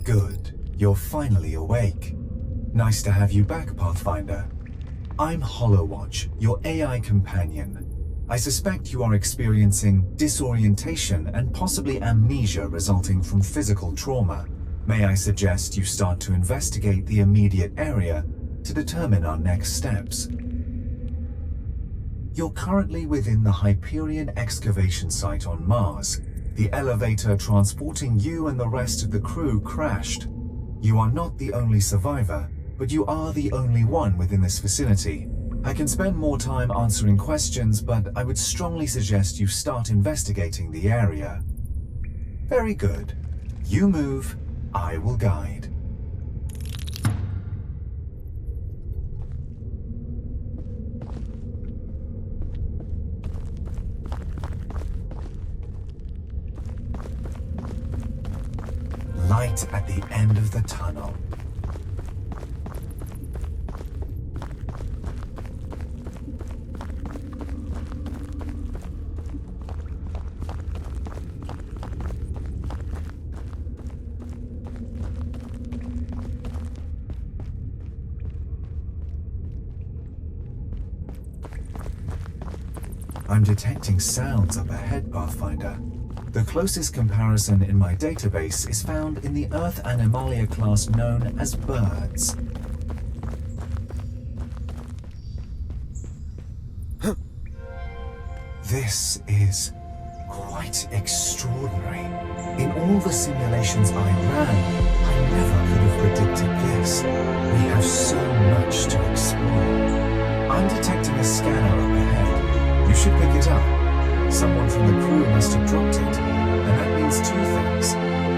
Good. You're finally awake. Nice to have you back, Pathfinder. I'm Hollowwatch, your AI companion. I suspect you are experiencing disorientation and possibly amnesia resulting from physical trauma. May I suggest you start to investigate the immediate area to determine our next steps? You're currently within the Hyperion excavation site on Mars. The elevator transporting you and the rest of the crew crashed. You are not the only survivor, but you are the only one within this facility. I can spend more time answering questions, but I would strongly suggest you start investigating the area. Very good. You move, I will guide. Light at the end of the tunnel. I'm detecting sounds up ahead, Pathfinder. The closest comparison in my database is found in the Earth Animalia class known as birds. This is quite extraordinary. In all the simulations I ran, I never could have predicted this. We have so much to explore. I'm detecting a scanner up ahead. You should pick it up. Someone from the crew must have dropped it, and that means two things.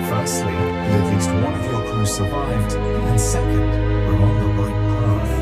Firstly, that at least one of your crew survived, and second, we're on the right path.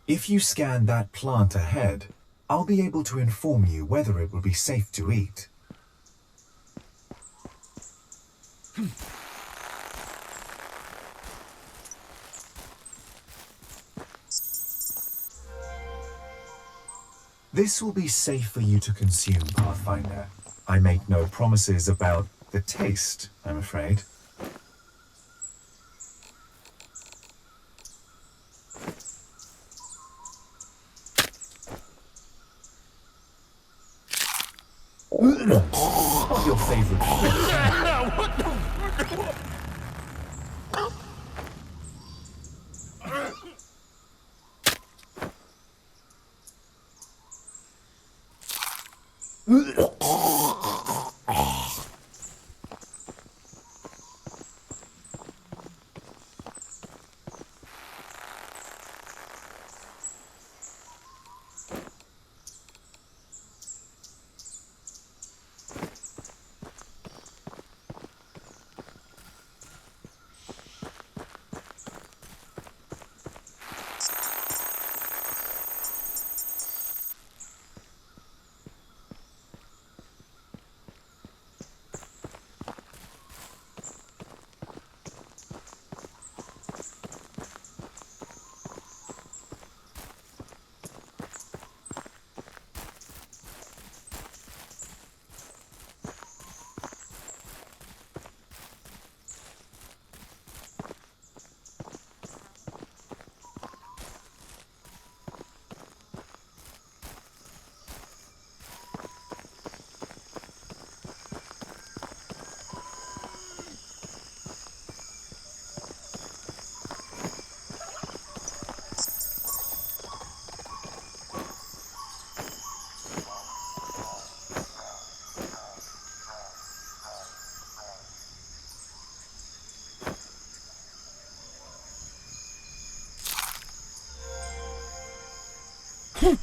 If you scan that plant ahead, I'll be able to inform you whether it will be safe to eat. This will be safe for you to consume, Pathfinder. I make no promises about the taste, I'm afraid. Not your favorite fruit.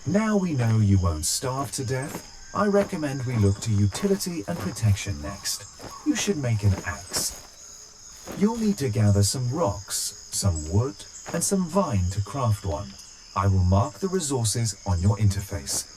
Now we know you won't starve to death, I recommend we look to utility and protection next. You should make an axe. You'll need to gather some rocks, some wood, and some vine to craft one. I will mark the resources on your interface.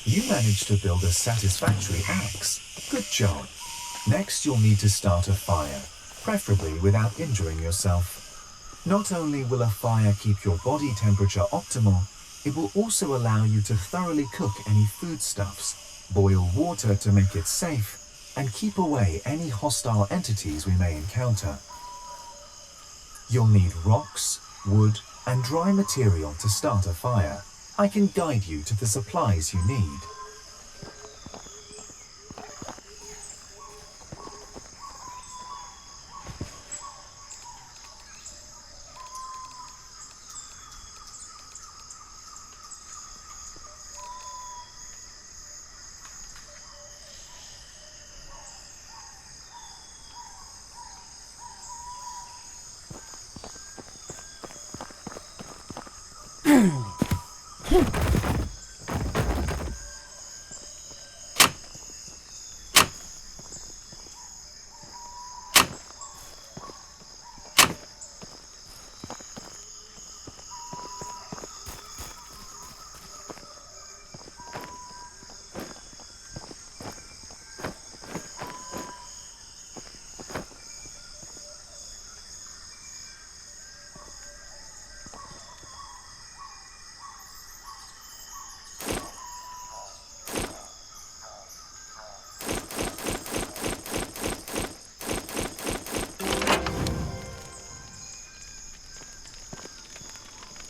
You managed to build a satisfactory axe. Good job. Next, you'll need to start a fire, preferably without injuring yourself. Not only will a fire keep your body temperature optimal, it will also allow you to thoroughly cook any foodstuffs, boil water to make it safe, and keep away any hostile entities we may encounter. You'll need rocks, wood, and dry material to start a fire. I can guide you to the supplies you need.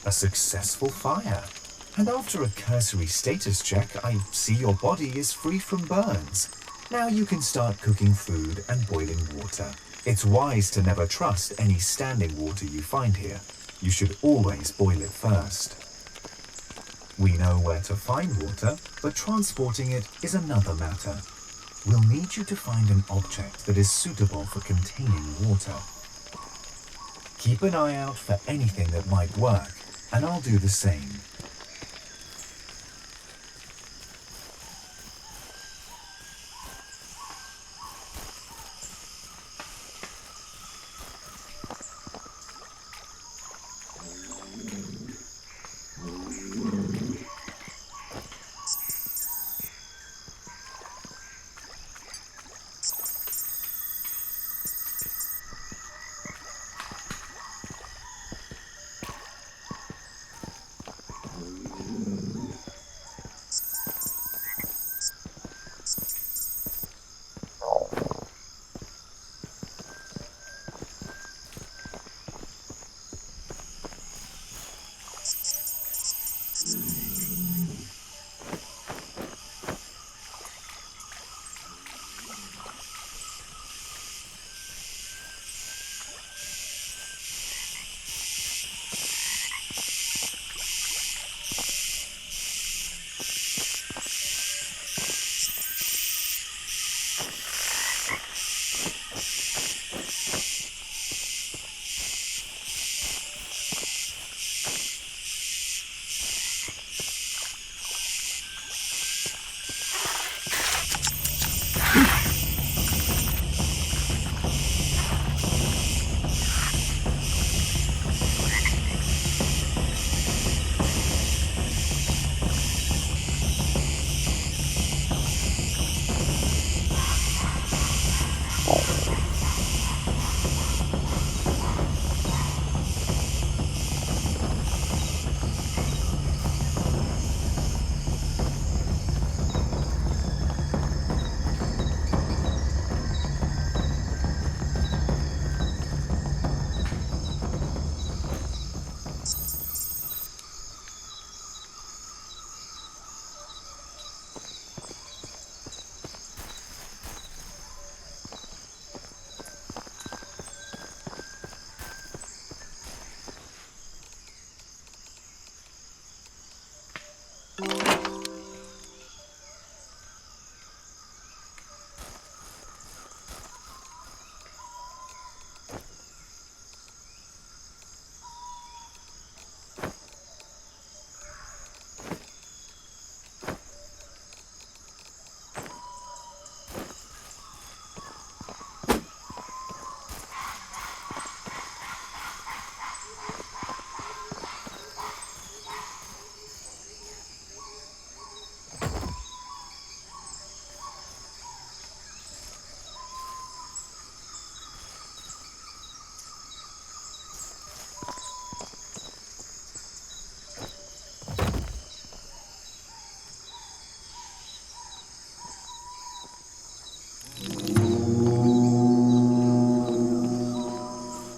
A successful fire. And after a cursory status check, I see your body is free from burns. Now you can start cooking food and boiling water. It's wise to never trust any standing water you find here. You should always boil it first. We know where to find water, but transporting it is another matter. We'll need you to find an object that is suitable for containing water. Keep an eye out for anything that might work, and I'll do the same.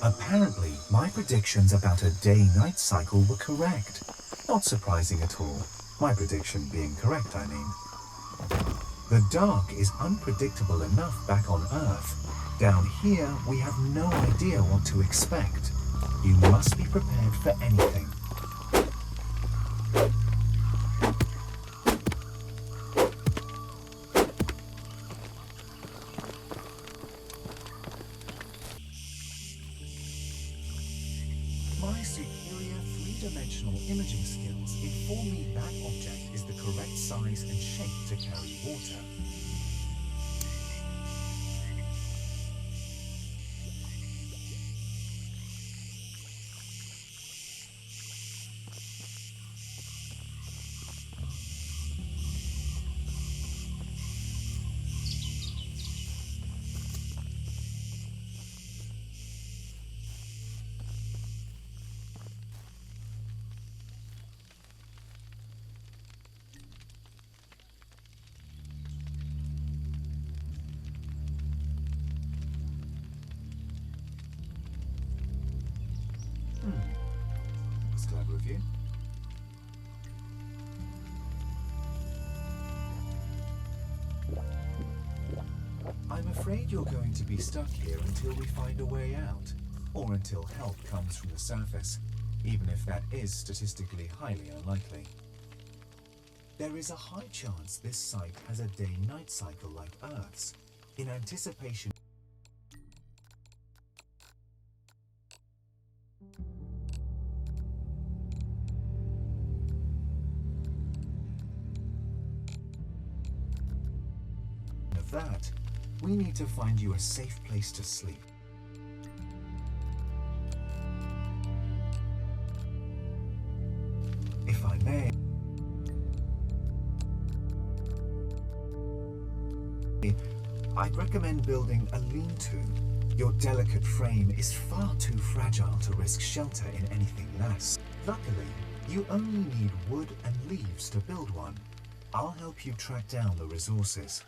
Apparently, my predictions about a day-night cycle were correct. Not surprising at all. My prediction being correct, I mean. The dark is unpredictable enough back on Earth. Down here, we have no idea what to expect. You must be prepared for anything. my superior three-dimensional imaging skills inform me that object is the correct size and shape to carry water. That's clever of you. I'm afraid you're going to be stuck here until we find a way out, or until help comes from the surface, even if that is statistically highly unlikely. There is a high chance this site has a day-night cycle like Earth's, in anticipation of that. We need to find you a safe place to sleep. If I may, I'd recommend building a lean-to. Your delicate frame is far too fragile to risk shelter in anything less. Luckily, you only need wood and leaves to build one. I'll help you track down the resources.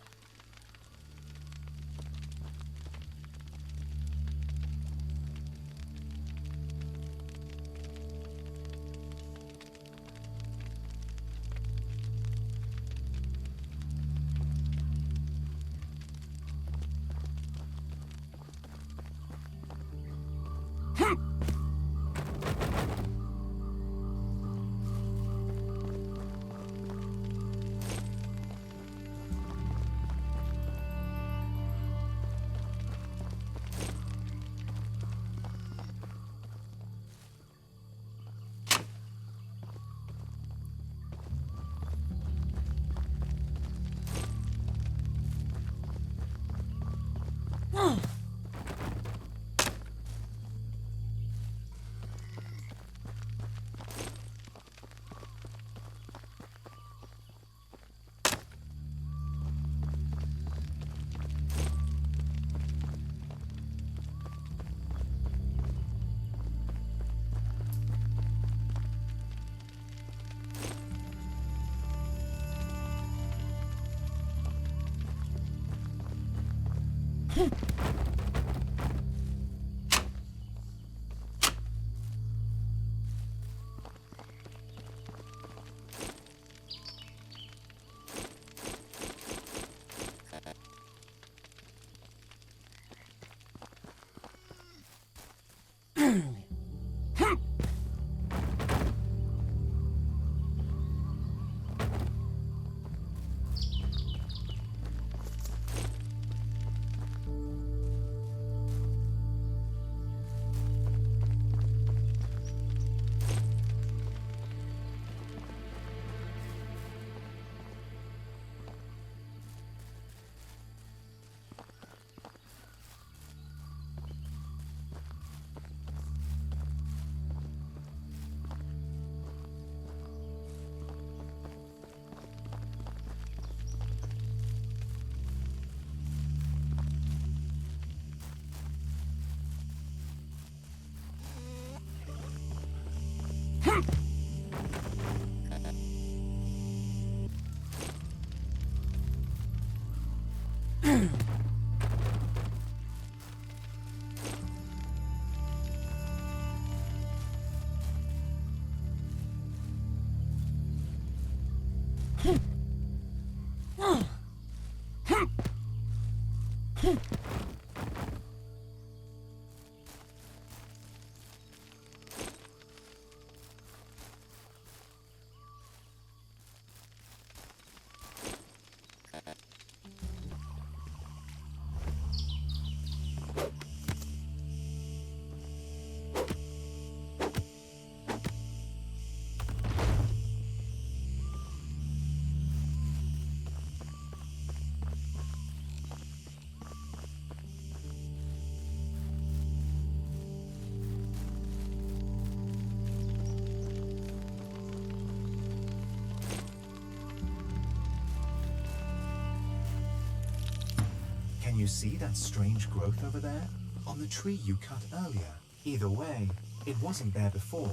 you see that strange growth over there? On the tree you cut earlier. Either way, it wasn't there before.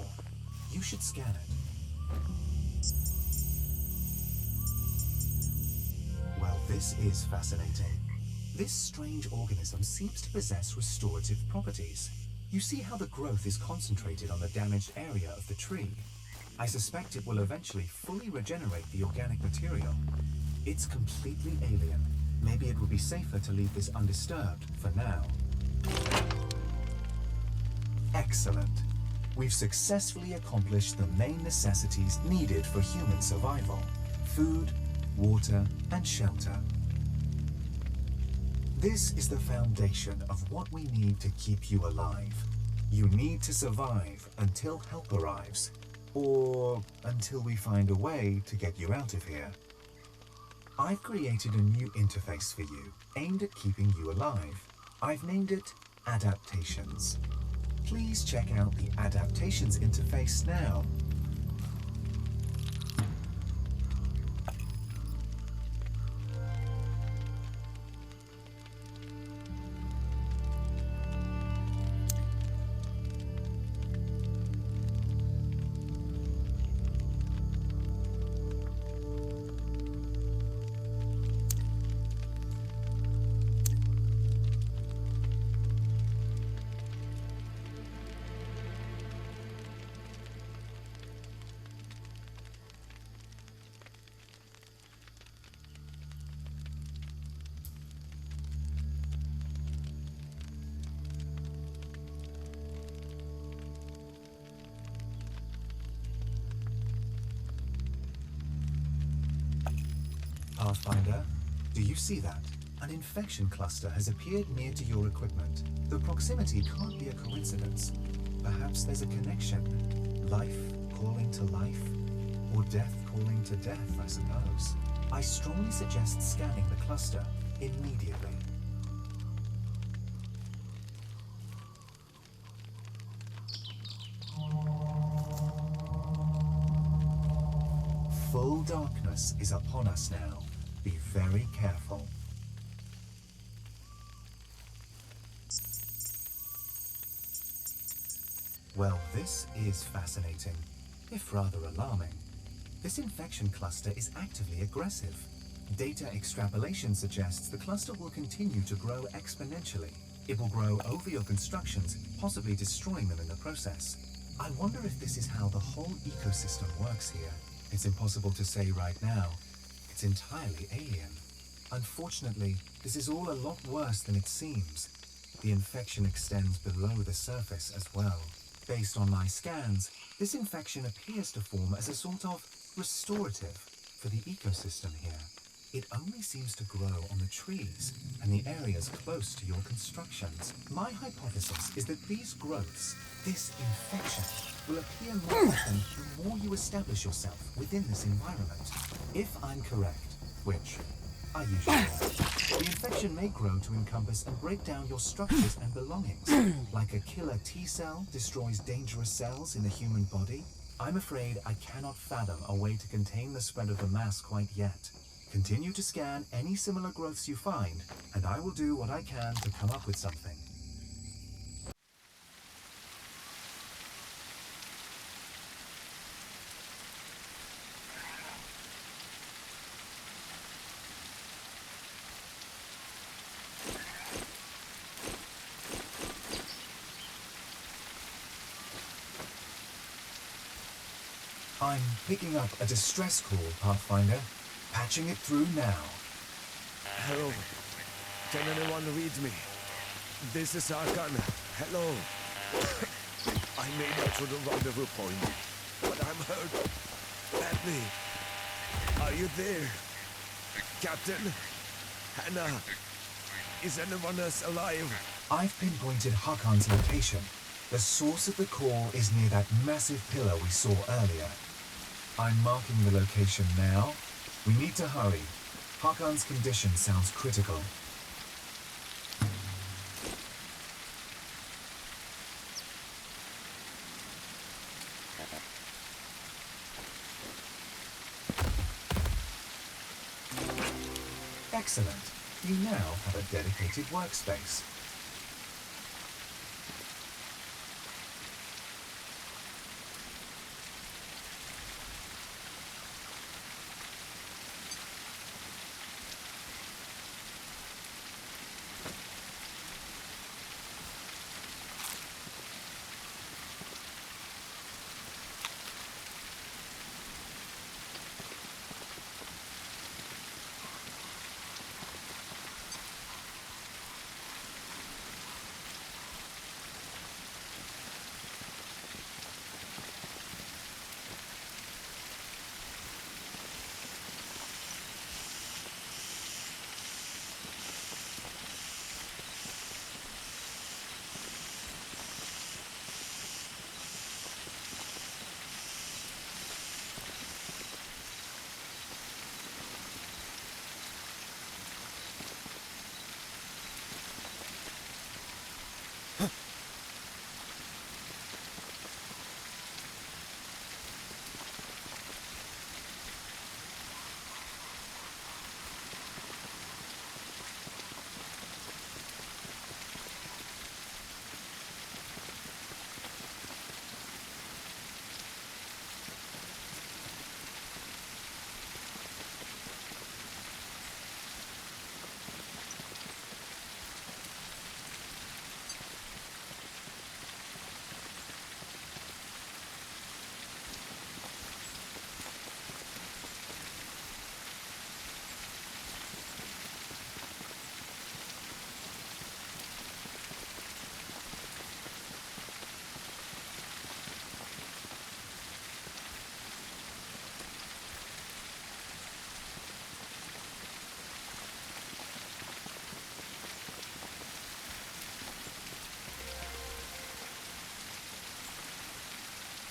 You should scan it. Well, this is fascinating. This strange organism seems to possess restorative properties. You see how the growth is concentrated on the damaged area of the tree. I suspect it will eventually fully regenerate the organic material. It's completely alien. Maybe it would be safer to leave this undisturbed for now. Excellent. We've successfully accomplished the main necessities needed for human survival: food, water, and shelter. This is the foundation of what we need to keep you alive. You need to survive until help arrives, or until we find a way to get you out of here. I've created a new interface for you, aimed at keeping you alive. I've named it Adaptations. Please check out the Adaptations interface now. Pathfinder, do you see that? An infection cluster has appeared near to your equipment. The proximity can't be a coincidence. Perhaps there's a connection. Life calling to life, or death calling to death, I suppose. I strongly suggest scanning the cluster immediately. Full darkness is upon us now. Be very careful. Well, this is fascinating, if rather alarming. This infection cluster is actively aggressive. Data extrapolation suggests the cluster will continue to grow exponentially. It will grow over your constructions, possibly destroying them in the process. I wonder if this is how the whole ecosystem works here. It's impossible to say right now. It's entirely alien. Unfortunately, this is all a lot worse than it seems. The infection extends below the surface as well. Based on my scans, this infection appears to form as a sort of restorative for the ecosystem here. It only seems to grow on the trees and the areas close to your constructions. My hypothesis is that these growths, this infection, will appear more often the more you establish yourself within this environment. If I'm correct, which I usually am, the infection may grow to encompass and break down your structures and belongings. Like a killer T-cell destroys dangerous cells in the human body, I'm afraid I cannot fathom a way to contain the spread of the mass quite yet. Continue to scan any similar growths you find, and I will do what I can to come up with something. I'm picking up a distress call, Pathfinder. Patching it through now. Hello. Can anyone read me? This is Arkan. Hello. I made it to the rendezvous point, but I'm hurt badly. Are you there? Captain? Hannah? Is anyone else alive? I've pinpointed Hakon's location. The source of the call is near that massive pillar we saw earlier. I'm marking the location now. We need to hurry. Hakon's condition sounds critical. Excellent. You now have a dedicated workspace.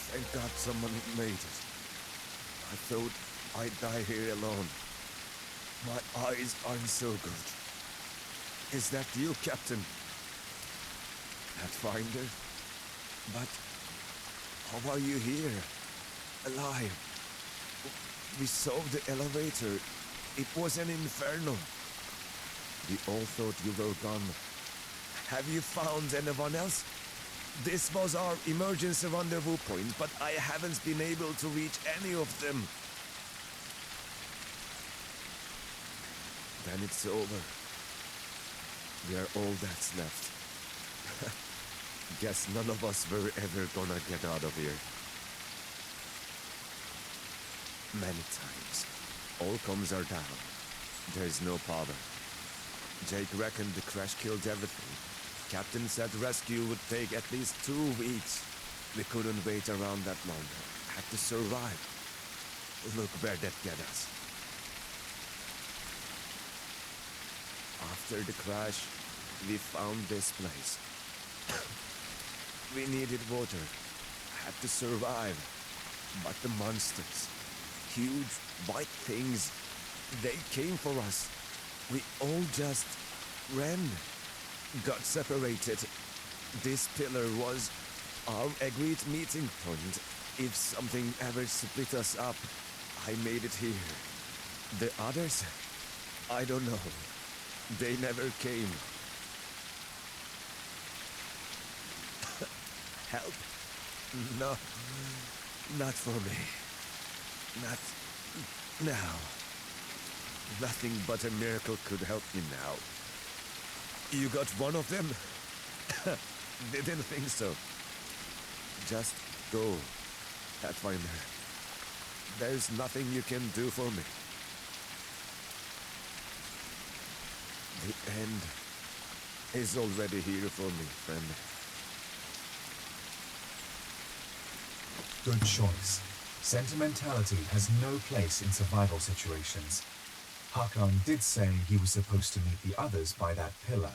Thank God someone made it. I thought I'd die here alone. My eyes aren't so good. Is that you, Captain? Pathfinder? But how are you here? Alive? We saw the elevator. It was an inferno. We all thought you were gone. Have you found anyone else? This was our emergency rendezvous point, but I haven't been able to reach any of them. Then it's over. We are all that's left. Guess none of us were ever gonna get out of here. Many times. All comms are down. There's no power. Jake reckoned the crash killed everything. Captain said rescue would take at least 2 weeks. We couldn't wait around that long. Had to survive. Look where that got us. After the crash, we found this place. We needed water. Had to survive. But the monsters, huge white things, they came for us. We all just ran. Got separated. This pillar was our agreed meeting point. If something ever split us up, I made it here. The others? I don't know. They never came. Help? No. Not for me. Not now. Nothing but a miracle could help me now. You got one of them? Didn't think so. Just go, Pathfinder. There's nothing you can do for me. The end is already here for me, friend. Good choice. Sentimentality has no place in survival situations. Hakan did say he was supposed to meet the others by that pillar.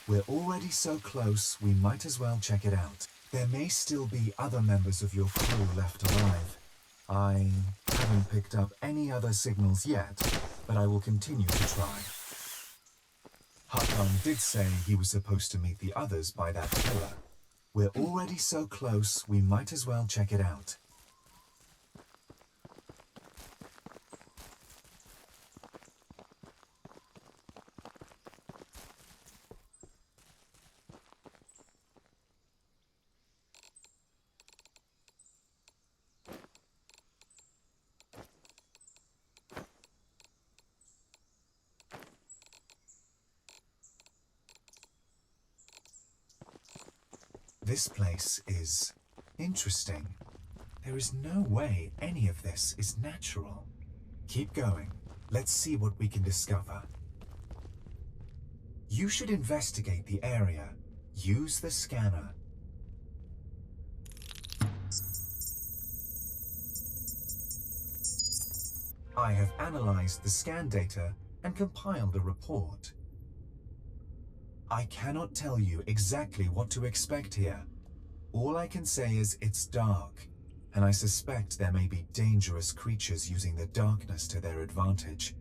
We're already so close, we might as well check it out. There may still be other members of your crew left alive. I haven't picked up any other signals yet, but I will continue to try. Hakan did say he was supposed to meet the others by that pillar. We're already so close, we might as well check it out. This place is interesting. There is no way any of this is natural. Keep going. Let's see what we can discover. You should investigate the area. Use the scanner. I have analyzed the scan data and compiled a report. I cannot tell you exactly what to expect here. All I can say is it's dark, and I suspect there may be dangerous creatures using the darkness to their advantage.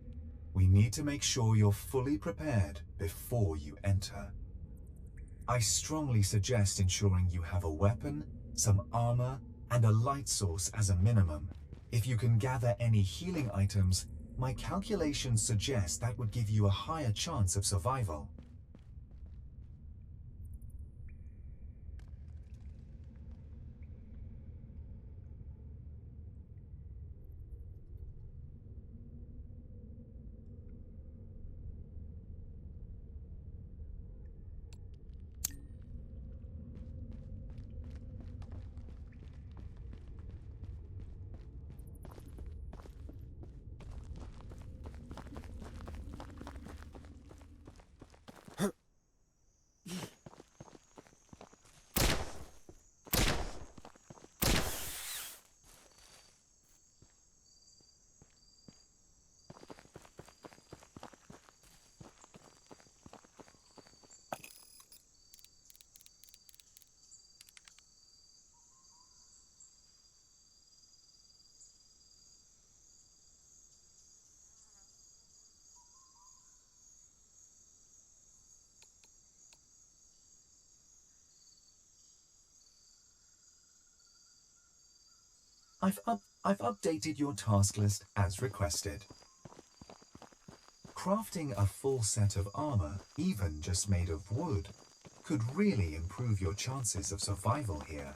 We need to make sure you're fully prepared before you enter. I strongly suggest ensuring you have a weapon, some armor, and a light source as a minimum. If you can gather any healing items, my calculations suggest that would give you a higher chance of survival. I've updated your task list as requested. Crafting a full set of armor, even just made of wood, could really improve your chances of survival here.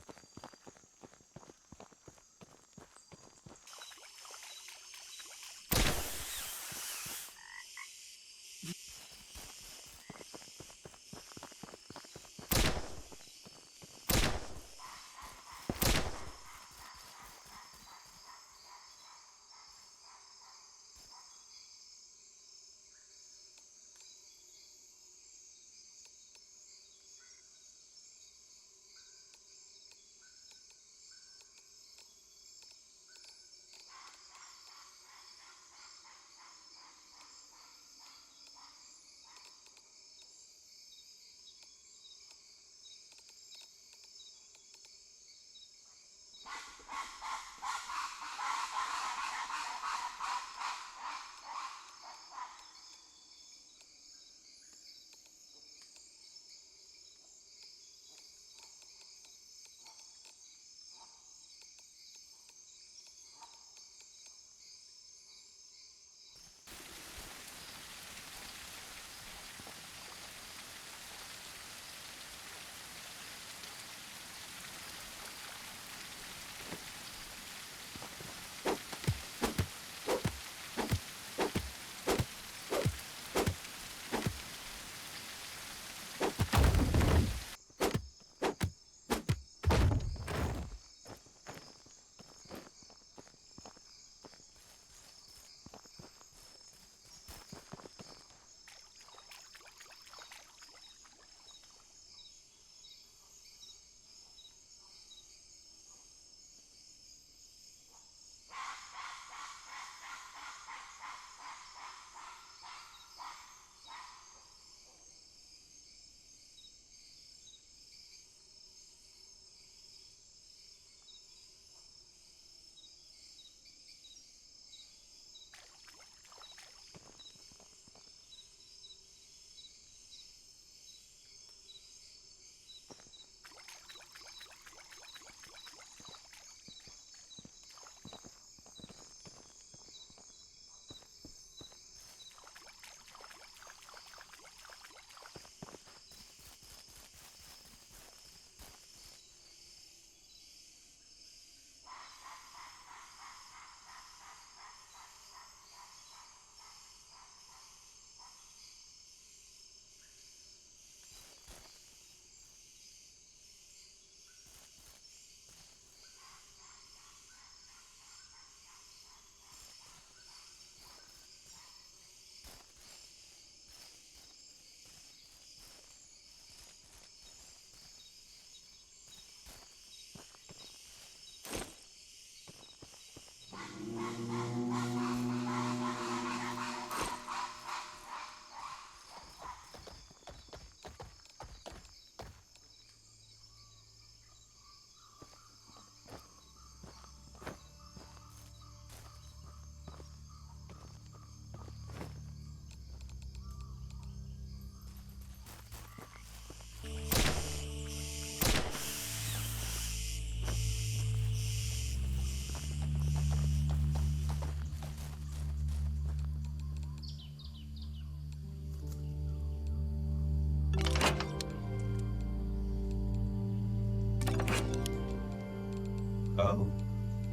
Oh,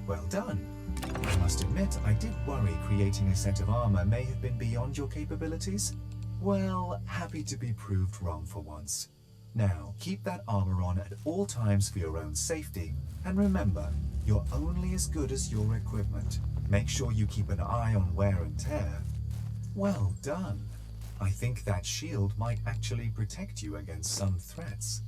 well done. I must admit, I did worry creating a set of armor may have been beyond your capabilities. Well, happy to be proved wrong for once. Now, keep that armor on at all times for your own safety, and remember, you're only as good as your equipment. Make sure you keep an eye on wear and tear. Well done. I think that shield might actually protect you against some threats.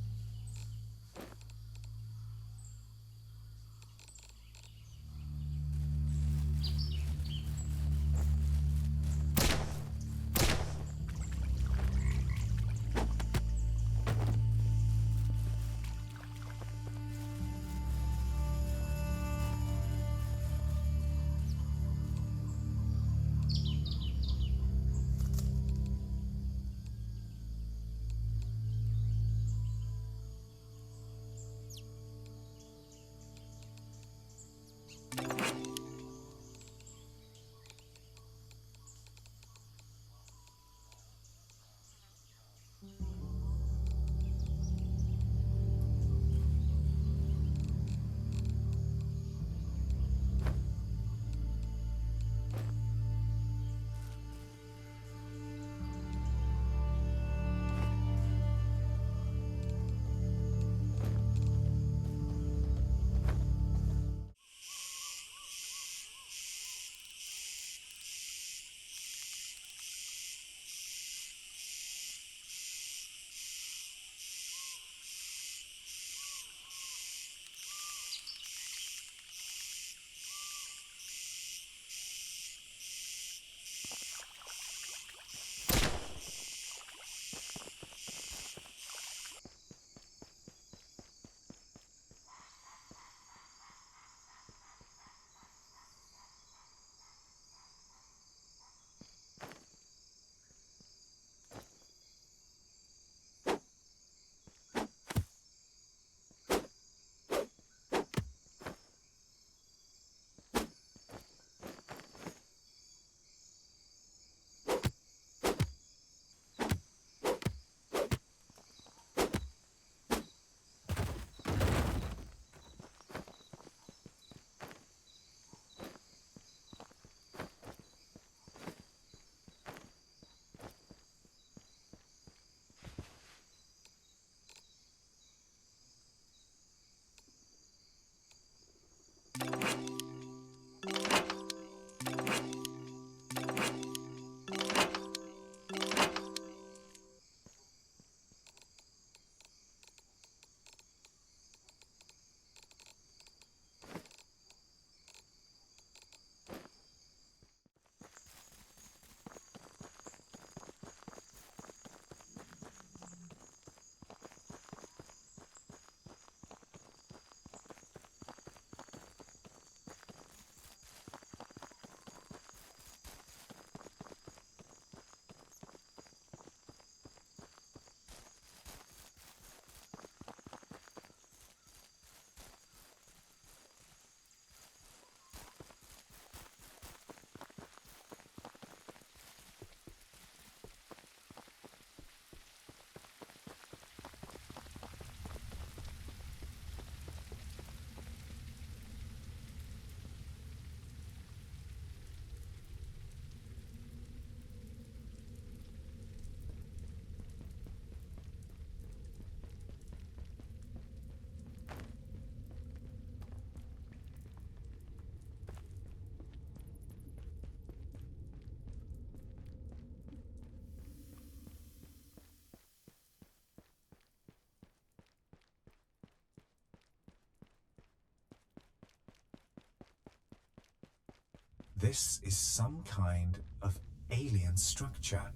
This is some kind of alien structure.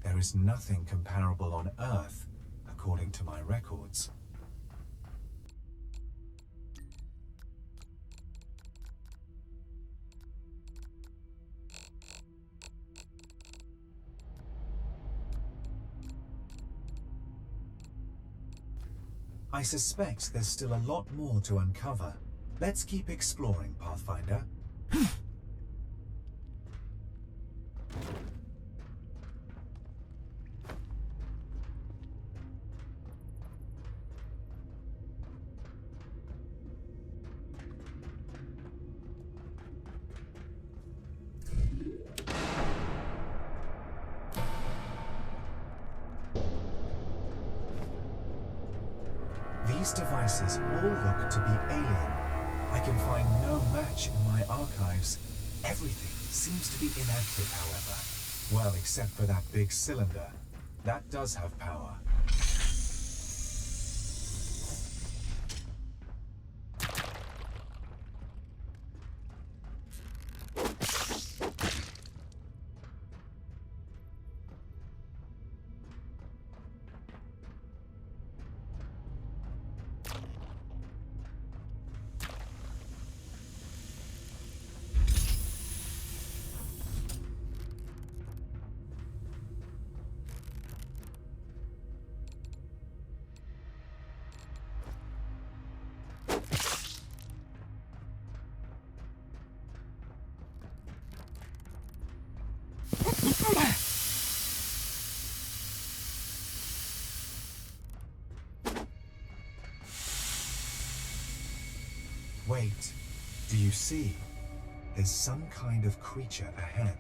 There is nothing comparable on Earth, according to my records. I suspect there's still a lot more to uncover. Let's keep exploring, Pathfinder. These devices all look to be alien. I can find no match in my archives. Everything seems to be inactive, however. Well, except for that big cylinder. That does have power. Wait, do you see? There's some kind of creature ahead.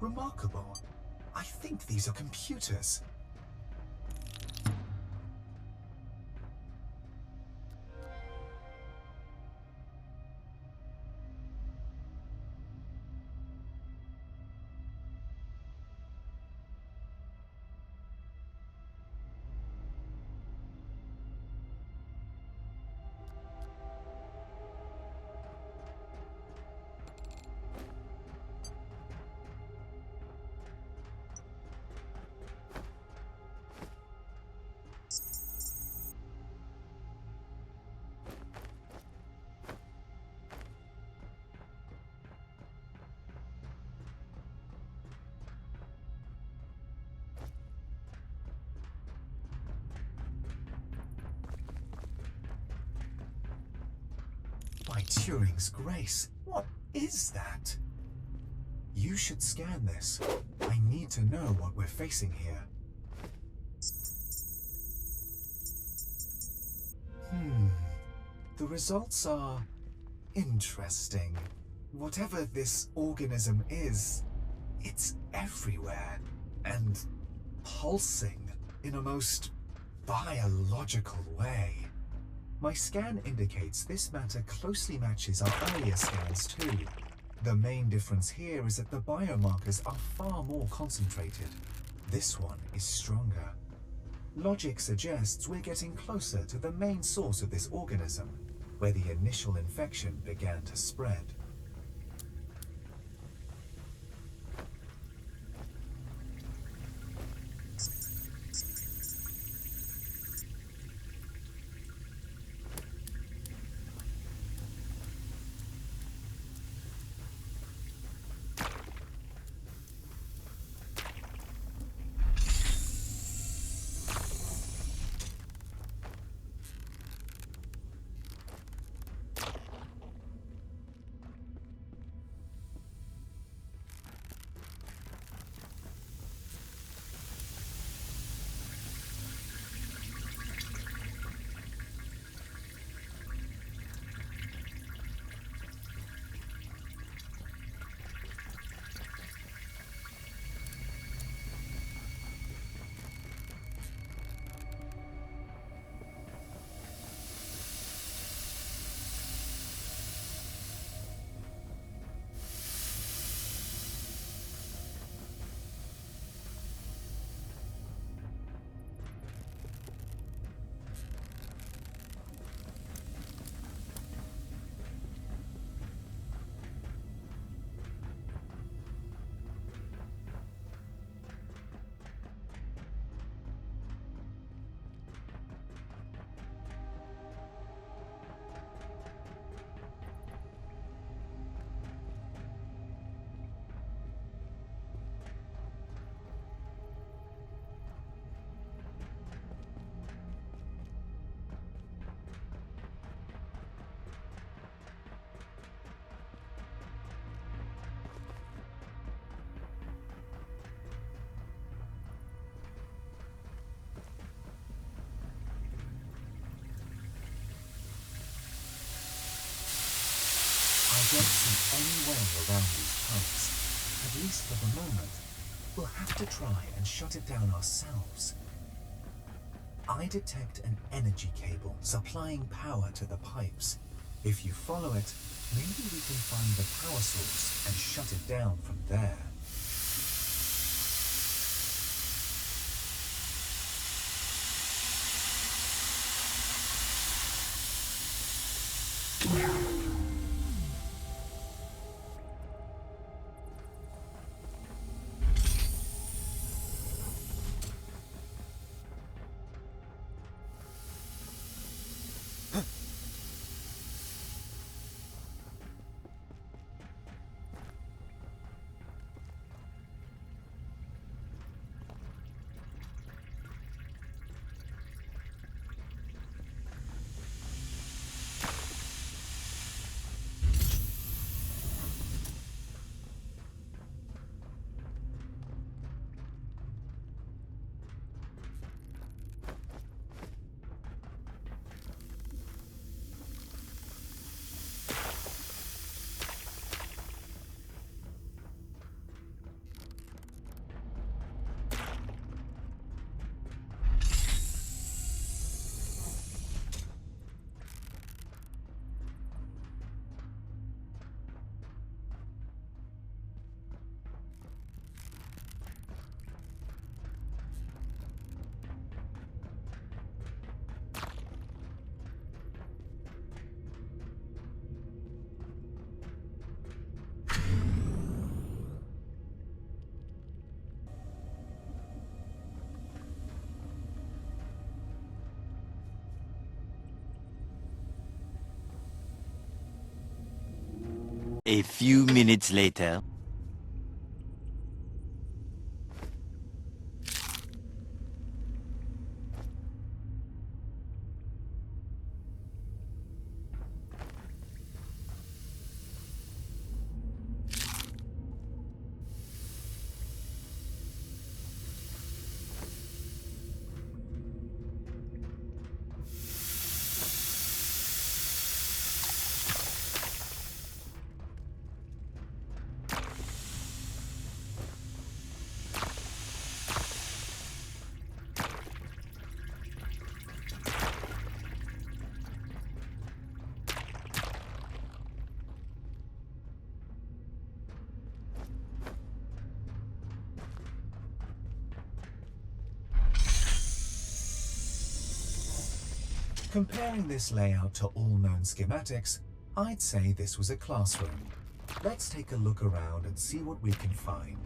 Remarkable. I think these are computers. By Turing's grace, what is that? You should scan this. I need to know what we're facing here. The results are interesting. Whatever this organism is, it's everywhere and pulsing in a most biological way. My scan indicates this matter closely matches our earlier scans too. The main difference here is that the biomarkers are far more concentrated. This one is stronger. Logic suggests we're getting closer to the main source of this organism, where the initial infection began to spread. don't see any way around these pipes, at least for the moment. We'll have to try and shut it down ourselves. I detect an energy cable supplying power to the pipes. If you follow it, maybe we can find the power source and shut it down from there. A few minutes later. Comparing this layout to all known schematics, I'd say this was a classroom. Let's take a look around and see what we can find.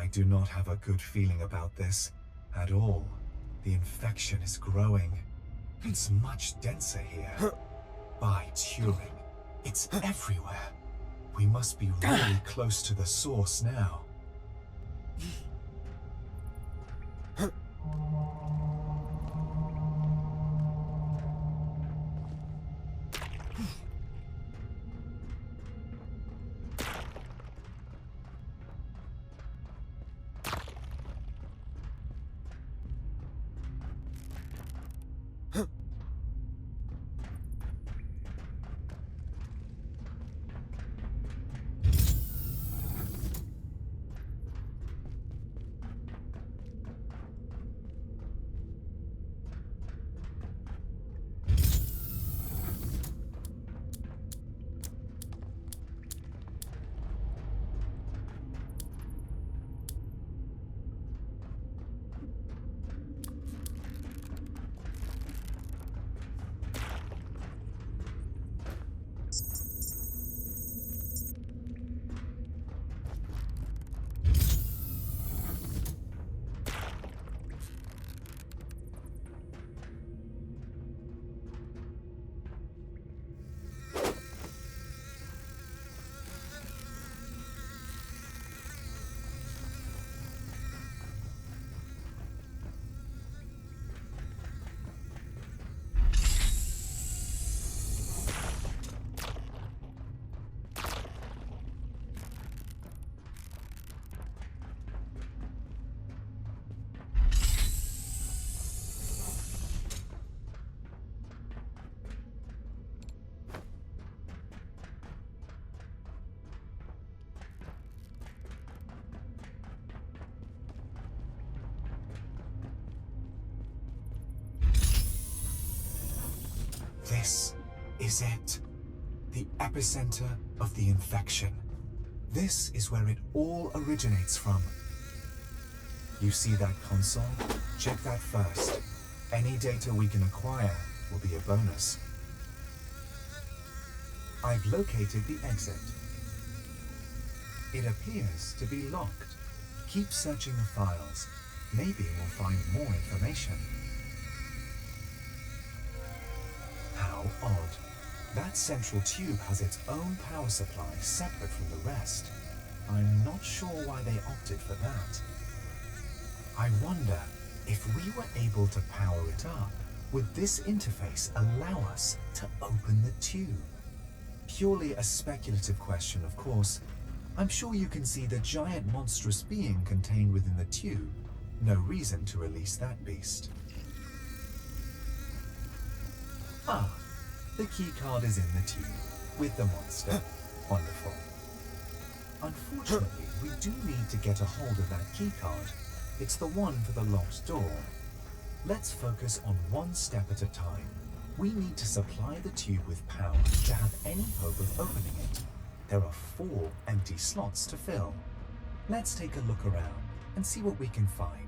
I do not have a good feeling about this at all. The infection is growing. It's much denser here. By Turing, it's everywhere. We must be really close to the source now. This is it. The epicenter of the infection. This is where it all originates from. You see that console? Check that first. Any data we can acquire will be a bonus. I've located the exit. It appears to be locked. Keep searching the files. Maybe we'll find more information. How odd. That central tube has its own power supply separate from the rest. I'm not sure why they opted for that. I wonder if we were able to power it up, would this interface allow us to open the tube? Purely a speculative question, of course. I'm sure you can see the giant monstrous being contained within the tube. No reason to release that beast. Ah, the key card is in the tube, with the monster. Wonderful. Unfortunately, we do need to get a hold of that key card. It's the one for the locked door. Let's focus on one step at a time. We need to supply the tube with power to have any hope of opening it. There are 4 empty slots to fill. Let's take a look around and see what we can find.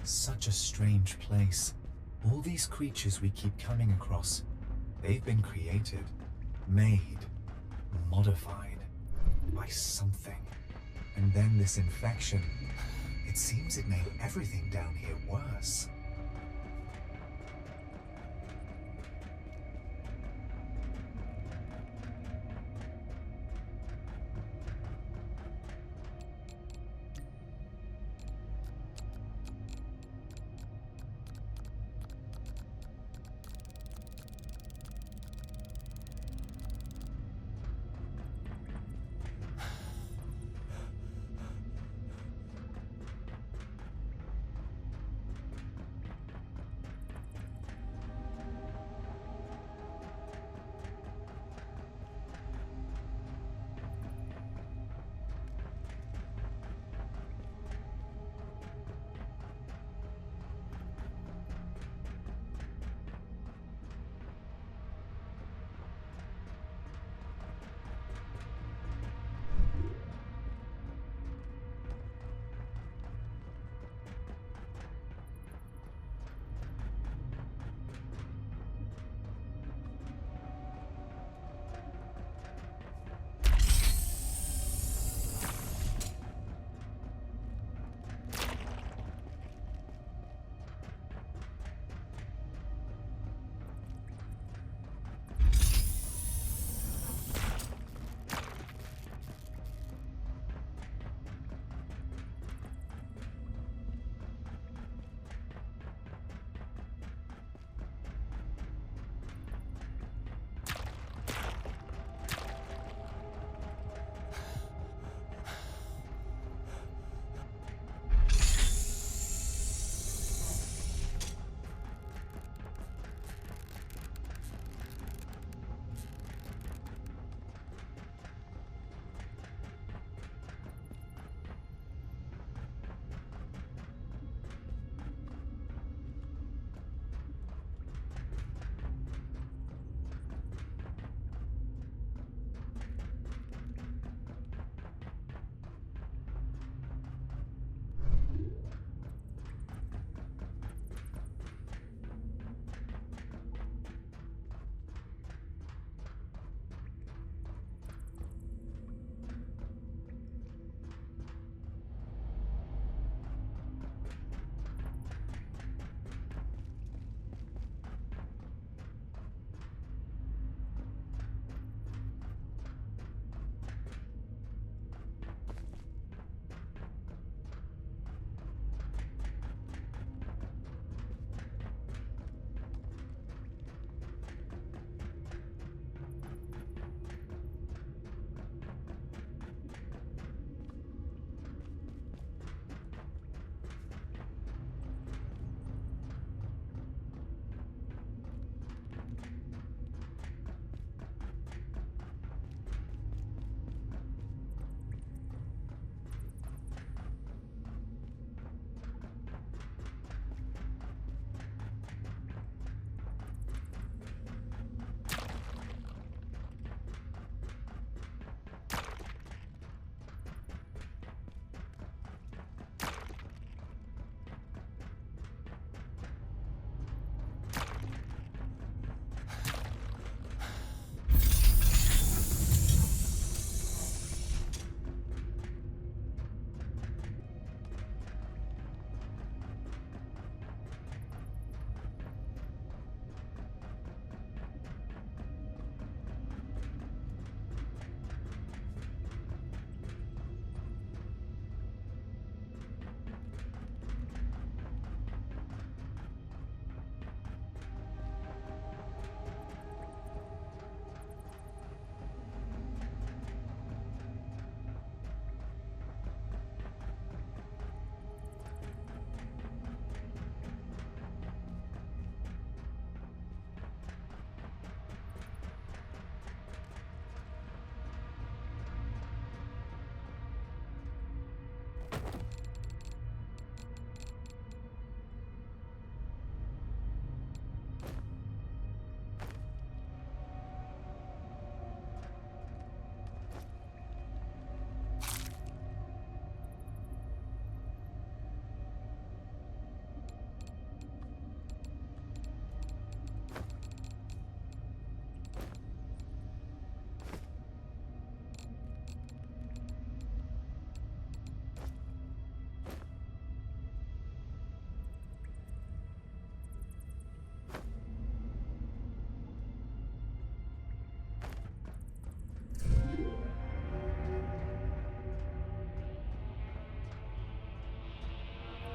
Such a strange place. All these creatures we keep coming across, they've been created, made, modified by something. And then this infection, it seems it made everything down here worse.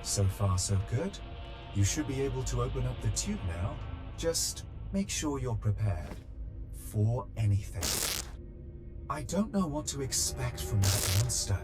So far, so good. You should be able to open up the tube now. Just make sure you're prepared for anything. I don't know what to expect from that monster.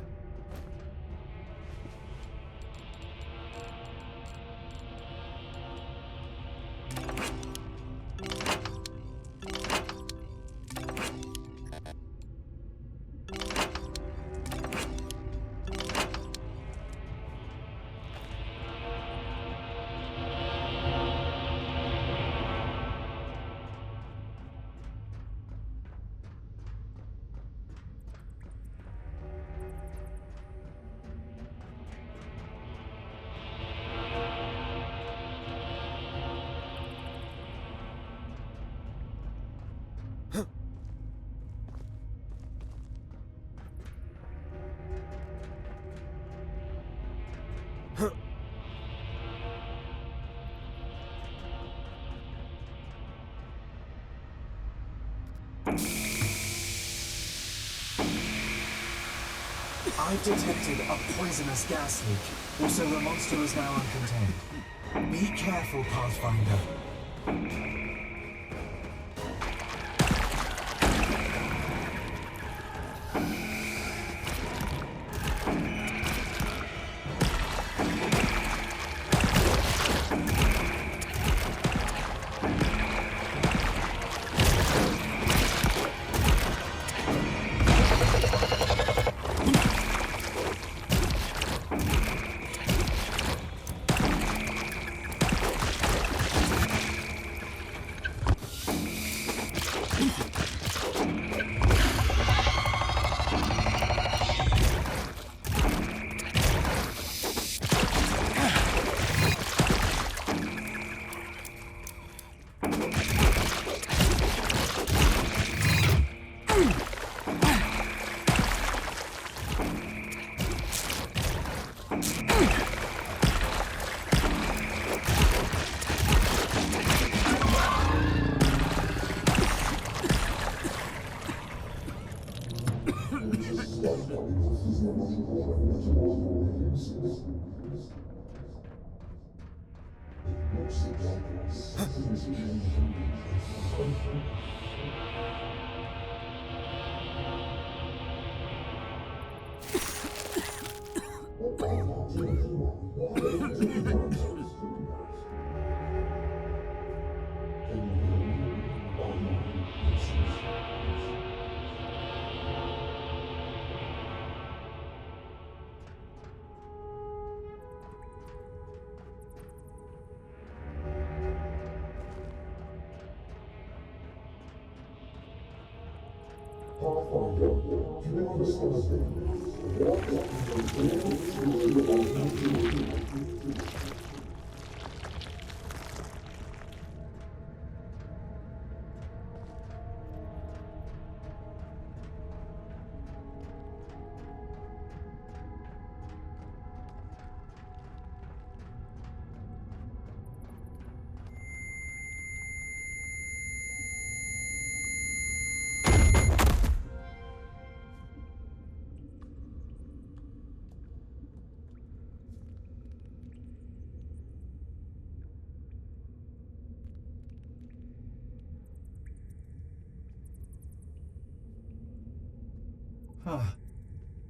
I've detected a poisonous gas leak. Also, the monster is now uncontained. Be careful, Pathfinder.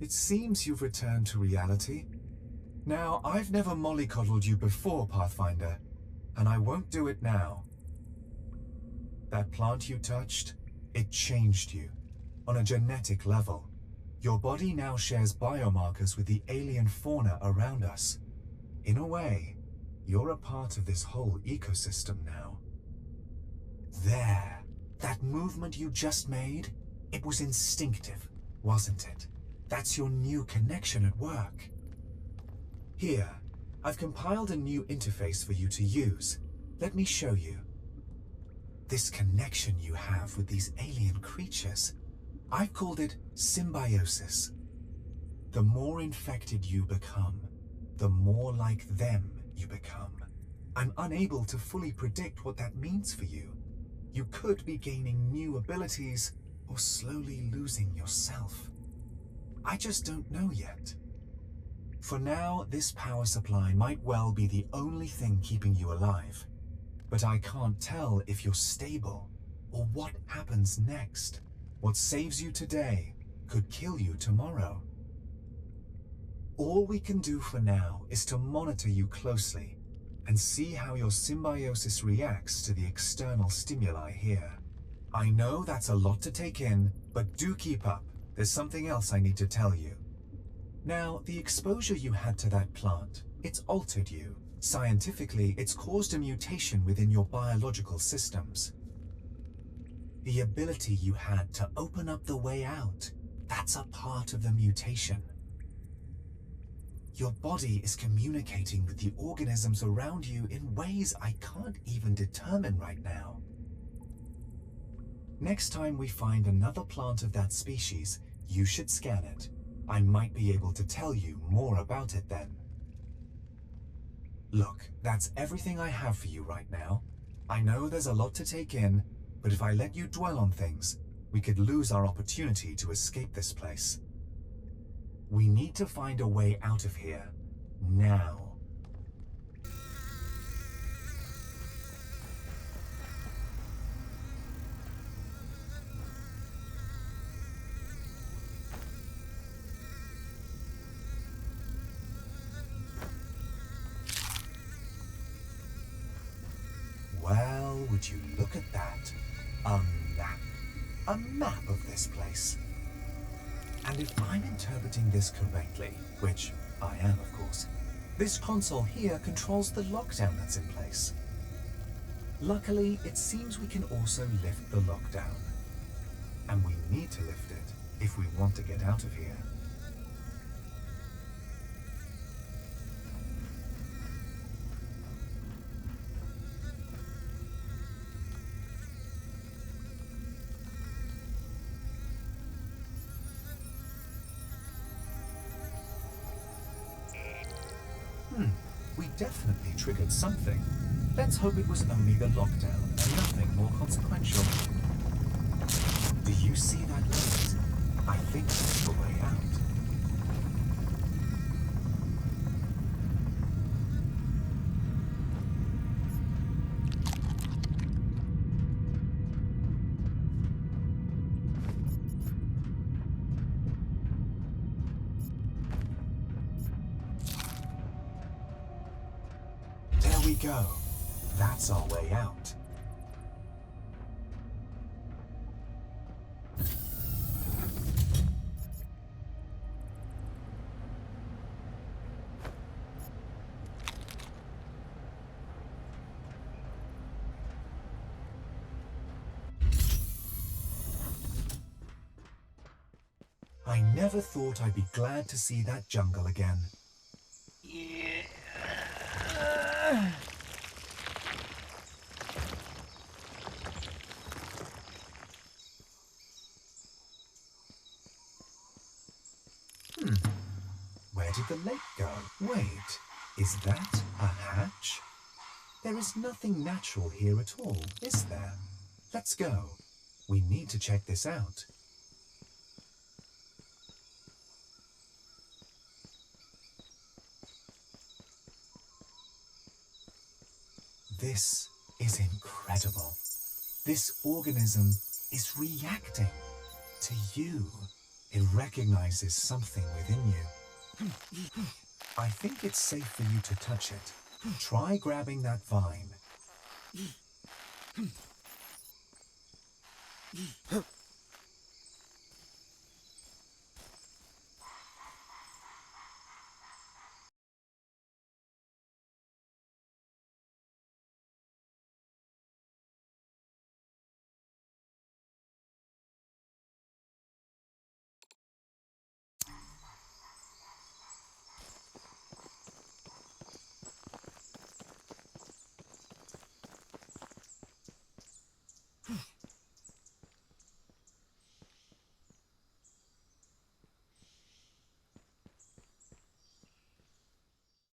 It seems you've returned to reality. Now, I've never mollycoddled you before, Pathfinder, and I won't do it now. That plant you touched, it changed you. On a genetic level, your body now shares biomarkers with the alien fauna around us. In a way, you're a part of this whole ecosystem now. There, that movement you just made, it was instinctive, wasn't it? That's your new connection at work. Here, I've compiled a new interface for you to use. Let me show you. This connection you have with these alien creatures, I've called it symbiosis. The more infected you become, the more like them you become. I'm unable to fully predict what that means for you. You could be gaining new abilities or slowly losing yourself. I just don't know yet. For now, this power supply might well be the only thing keeping you alive. But I can't tell if you're stable or what happens next. What saves you today could kill you tomorrow. All we can do for now is to monitor you closely and see how your symbiosis reacts to the external stimuli here. I know that's a lot to take in, but do keep up. There's something else I need to tell you. Now, the exposure you had to that plant, it's altered you. Scientifically, it's caused a mutation within your biological systems. The ability you had to open up the way out, that's a part of the mutation. Your body is communicating with the organisms around you in ways I can't even determine right now. Next time we find another plant of that species, you should scan it. I might be able to tell you more about it then. Look, that's everything I have for you right now. I know there's a lot to take in, but if I let you dwell on things, we could lose our opportunity to escape this place. We need to find a way out of here, now. Well, would you look at that? A map. A map of this place. And if I'm interpreting this correctly, which I am of course, this console here controls the lockdown that's in place. Luckily, it seems we can also lift the lockdown. And we need to lift it if we want to get out of here. We definitely triggered something. Let's hope it was only the lockdown and nothing more consequential. Do you see that light? I think that's the way out. There we go. That's our way out. I never thought I'd be glad to see that jungle again. Where did the lake go? Wait, is that a hatch? There is nothing natural here at all, is there? Let's go. We need to check this out. This is incredible. This organism is reacting to you. It recognizes something within you. I think it's safe for you to touch it. Try grabbing that vine.